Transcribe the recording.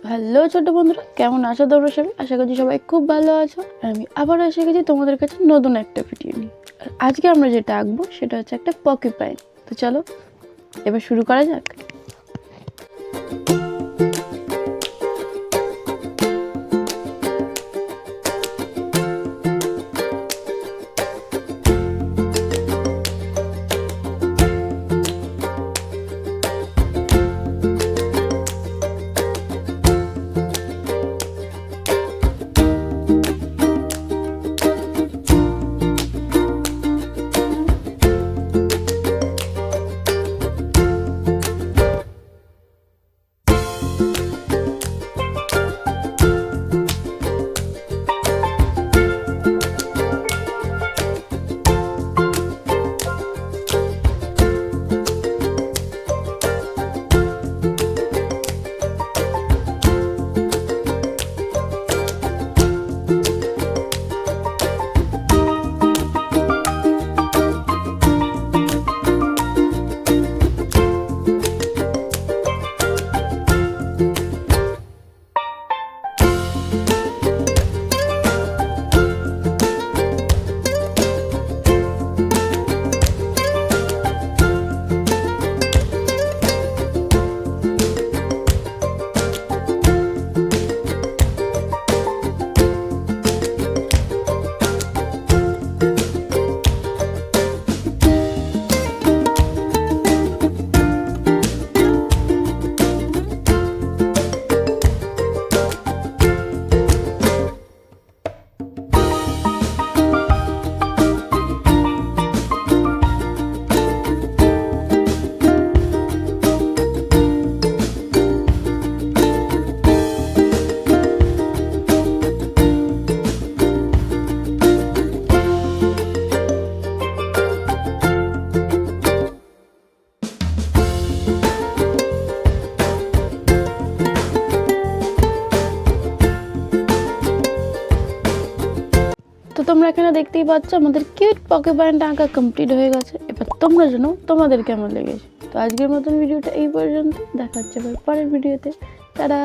Hello ছোট বন্ধুরা, কেমন আছো তোমরা সবাই? আশা করছি সবাই খুব ভালো আছো। আমি আবারও এসে গেছি তোমাদের কাছে নতুন একটা ভিডিও নিয়ে। আর আজকে আমরা যেটা আঁকবো সেটা হচ্ছে একটা পকিপাইন। তো চলো এবার শুরু করা যাক। তো তোমরা এখানে দেখতেই পাচ্ছ আমাদের কিউট পকিপাইনটা আঁকা কমপ্লিট হয়ে গেছে। এবার তোমরা জানো তোমাদের কেমন লেগেছে। তো আজকের মতন ভিডিওটা এই পর্যন্ত, দেখা হচ্ছে পরের ভিডিওতে। টাটা।